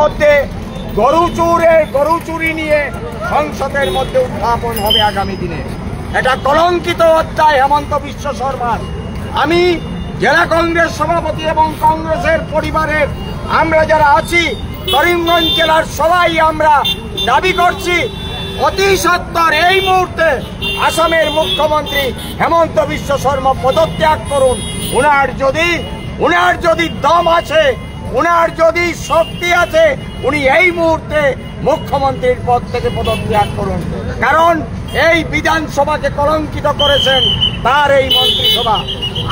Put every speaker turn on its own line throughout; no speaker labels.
মধ্যে গরু চুরি নিয়ে সংসদের মধ্যে উত্থাপন হবে আগামী দিনে। এটা কলঙ্কিত অধ্যায় হেমন্ত বিশ্ব শর্মার। আমি জেলা কংগ্রেস সভাপতি এবং কংগ্রেসের পরিবারের আমরা যারা আছি করিমগঞ্জ জেলার সবাই আমরা দাবি করছি অতি সত্বর এই মুহূর্তে আসামের মুখ্যমন্ত্রী হেমন্ত বিশ্ব শর্মা পদত্যাগ করুন। উনার যদি দম আছে, উনার যদি শক্তি আছে, উনি এই মুহূর্তে মুখ্যমন্ত্রীর পদ থেকে পদত্যাগ করুন। কারণ এই বিধানসভাকে কলঙ্কিত করেছেন তার এই মন্ত্রিসভা।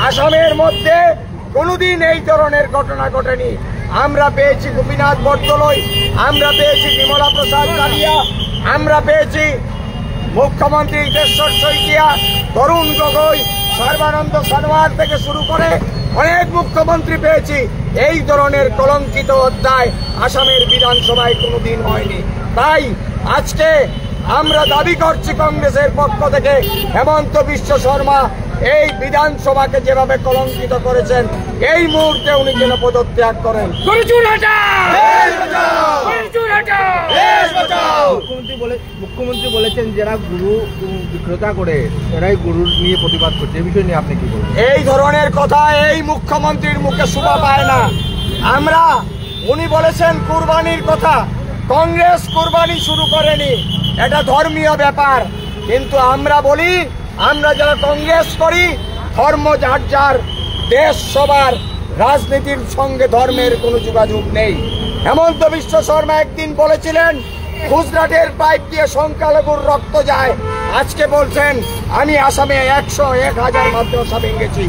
আসামের মধ্যে কোনোদিন এই ধরনের ঘটনা ঘটেনি। আমরা পেয়েছি গোপীনাথ বরদলৈ, আমরা পেয়েছি বিমলা প্রসাদ কালিয়া, আমরা পেয়েছি মুখ্যমন্ত্রী হিতেশ্বর শইকীয়া, তরুণ গগৈ, সর্বানন্দ সোনোয়াল থেকে শুরু করে অনেক মুখ্যমন্ত্রী পেয়েছি। এই ধরনের কলঙ্কিত অধ্যায় আসামের বিধানসভায় কোনোদিন হয়নি। তাই আজকে আমরা দাবি করছি কংগ্রেসের পক্ষ থেকে হেমন্ত বিশ্ব শর্মা এই বিধানসভাকে যেভাবে কলঙ্কিত করেছেন এই মুহূর্তে উনি যেন পদত্যাগ করেন।
মুখ্যমন্ত্রী বলেছেন যারা গুরু বিক্রেতা করে এরাই গুরু নিয়ে প্রতিবাদ করছে, এই বিষয় নিয়ে আপনি কি বলবেন?
এই ধরনের কথা এই মুখ্যমন্ত্রীর মুখে শোভা পায় না। উনি বলেছেন কুরবানির কথা, কংগ্রেস কুরবানি শুরু করেনি, এটা ধর্মীয় ব্যাপার। কিন্তু আমরা বলি আমরা যারা কংগ্রেস করি ধর্ম যার যার, দেশ সবার, রাজনীতির সঙ্গে ধর্মের কোনো যোগাযোগ নেই। হেমন্ত বিশ্ব শর্মা একদিন বলেছিলেন গুজরাটের পাইপ দিয়ে সংখ্যালঘুর রক্ত যায়, আজকে বলছেন আমি আসামে 100-1000 মাদ্রাসা ভেঙেছি।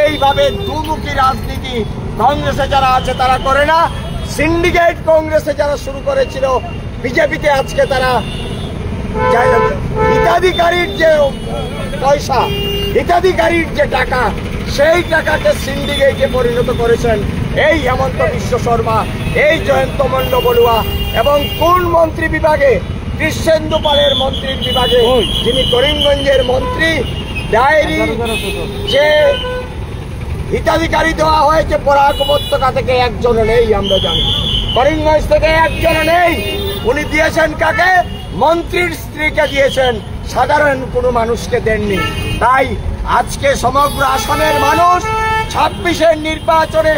এইভাবে দুমুখী রাজনীতি কংগ্রেসে যারা আছে তারা করে না। সিন্ডিকেট কংগ্রেসে যারা শুরু করেছিল বিজেপিতে, আজকে তারা হিতাধিকারীর যে পয়সা, হিতাধিকারীর যে টাকা, সেই টাকাকে সিন্ডিকেটে পরিণত করেছেন এই হেমন্ত বিশ্ব শর্মা, এই জয়ন্ত মল্ল বড়ুয়া এবং কোন মন্ত্রী বিভাগে, কৃষ্ণেন্দু পালের মন্ত্রীর বিভাগে যিনি করিমগঞ্জের মন্ত্রী, ডায়েরি যে হিতাধিকারী দেওয়া হয়েছে বরাক উপত্যকা থেকে একজনও নেই। আমরা জানি করিমগঞ্জ থেকে একজনও নেই। উনি দিয়েছেন কাকে? মন্ত্রীর স্ত্রীকে দিয়েছেন, সাধারণ কোনো মানুষকে দেননি। তাই আজকে সমগ্র আসামের মানুষ 26-এর নির্বাচনে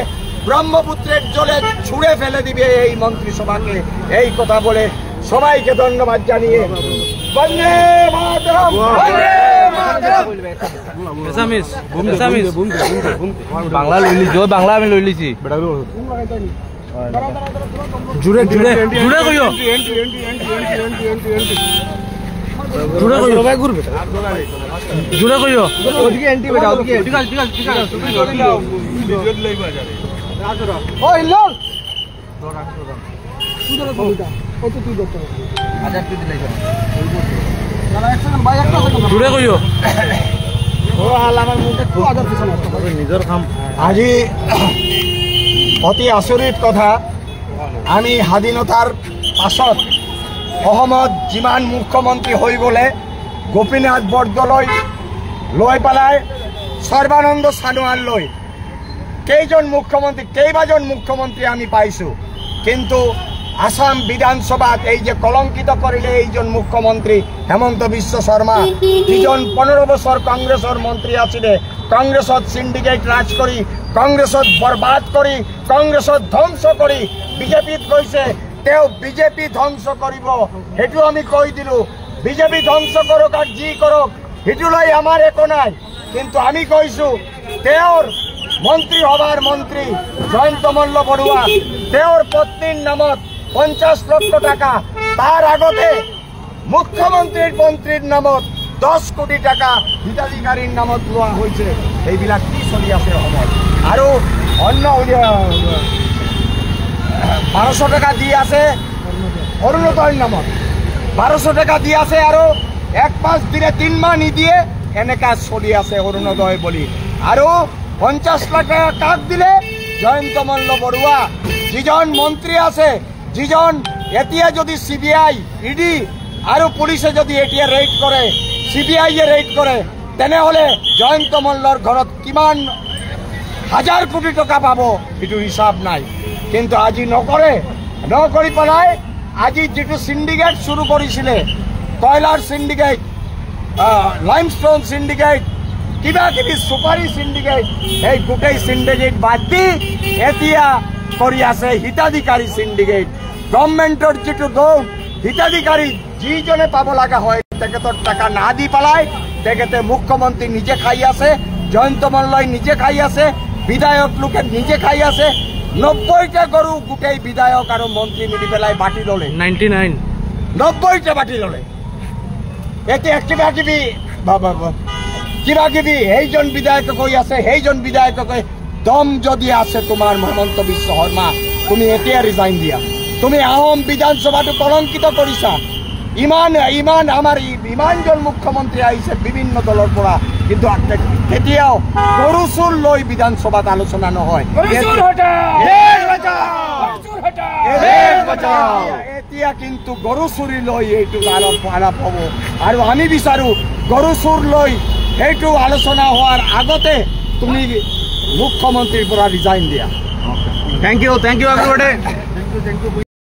ব্রহ্মপুত্রের জলে ছুঁড়ে ফেলে দিবে এই মন্ত্রিসভাকে। এই কথা বলে সবাইকে ধন্যবাদ জানিয়ে বন্দে মাতরম, বন্দে মাতরম।
বাংলা লইলি, বাংলা আমি লইলিছি জুড়ে জুড়ে জুড়ে কইও জুড়ে কইও ভাই ঘুরবে জুড়ে কইও ওদিকে এন্টি বেটা ওদিকে ঠিক আছে ভিডিও লইবা যাবে ওই লোক সুন্দর কবিতা কত তুই করতে হাজার তুই দিলাই না এক সেকেন্ড ভাই একটা সেকেন্ড জুড়ে কইও ও হাল আমার মুখে খুব আদর পিছন আছে নিজের কাম।
আজি অতি আচৰিত কথা, আমি স্বাধীনতাৰ পাছত অসমত যিমান মুখ্যমন্ত্ৰী হৈ গ'লে গোপীনাথ বৰদলৈ লৈ পেলাই সৰ্বানন্দ সোণোৱাল লৈ কেইবাজন মুখ্যমন্ত্ৰী আমি পাইছোঁ। কিন্তু আসাম বিধানসভাত এই যে কলঙ্কিত কৰিলে এইজন মুখ্যমন্ত্ৰী হেমন্ত বিশ্ব শৰ্মা, যিজন 15 বছৰ কংগ্ৰেছৰ মন্ত্ৰী আছিলে, কংগ্ৰেছত সিন্ডিকেট ৰাজ কৰি, কংগ্ৰেছত বৰবাদ কৰি, কংগ্ৰেছত ধ্বংস কৰি বিজেপিত গৈছে। তেওঁ বিজেপি ধ্বংস কৰিব সেইটো আমি কৈ দিলোঁ। বিজেপি ধ্বংস কৰক আৰু যি কৰক সেইটো লৈ আমাৰ একো নাই। কিন্তু আমি কৈছোঁ তেওঁৰ মন্ত্ৰী সভাৰ মন্ত্ৰী জয়ন্ত মল্ল বড়ুয়া, তেওঁৰ পত্নীৰ নামত 50 লক্ষ টাকা, তার আগতে মুখ্যমন্ত্রীর মন্ত্রীর নামত 10 কোটি টাকা হিতাধিকারীর নামত লোৱা হয়েছে। এইবিলাক কি চলি আছে অসমত? আৰু অন্য 1200 টাকা দি আছে অৰুণোদয়ৰ নামত, 1200 টাকা দি আছে আৰু 1 মাস দিলে 3 মাহ নিদিয়ে, এনেকা চলি আছে অৰুণোদয় বুলি। আৰু 50 লাখ টাকা কাক দিলে? জয়ন্ত মল্ল বড়ুয়া, যিজন মন্ত্রী আছে, যিজন এতিয়া যদি CBI, ED আৰু পুলিচে যদি এতিয়া ৰেড কৰে, CBI ৰেড কৰে, তেনেহলে জয়ন্ত মল্লৰ ঘৰত কিমান হাজাৰ কোটি টাকা পাব সেইটো হিসাব নাই। কিন্তু আজি নকৰে, নকৰি পেলাই আজি যিটো সিন্ডিকেট শুরু কৰিছিলে কয়লাৰ সিন্ডিকেট লাইমস্টোন সিন্ডিকেট কিবা কিবি সুপারি সিন্ডিকেট এই গোটেই সিন্ডিকেট বাদ দি এতিয়া কৰি আছে হিতাধিকাৰী সিন্ডিকেট গভর্নমেন্টৰ যিটো দৌৰ হিতাধিকাৰী যিজনে পাব লগা হয় তেখেতৰ টাকা না দি পেলাই তেখেতে মুখ্যমন্ত্রী নিজে খাই আছে জয়ন্ত মল্লয় নিজে খাই আছে বিধায়ক লোকে নিজে খাই আছে 90টা গরু গোটেই বিধায়ক আর মন্ত্রী মিলি পেলাই বাটি ললে
99
90টা বাটি ললে এতে কিবা কিবি সেইজন বিধায়কে কৈ আছে সেইজন বিধায়কে কৈ দম যদি আছে তোমার হেমন্ত বিশ্ব শর্মা তুমি এতিয়া রিজাইন দিয়া তুমি আহোম বিধানসভাটো কলঙ্কিত কৰিছা ইমান আমার ইমানজন মুখ্যমন্ত্রী আহিছে বিভিন্ন দলৰ পৰা কিন্তু কেতিয়াও গরু চুৰ লৈ বিধানসভাত আলোচনা নহয় এতিয়া কিন্তু গরু চুৰি লৈ এইটো আলাপ হব আৰু আমি বিচাৰো গরু চুৰ লৈ সেইটো আলোচনা হওয়ার আগতে তুমি মুখ্যমন্ত্রীর পৰা রিজাইন দিয়া
থ্যাংক ইউ এভরিবডি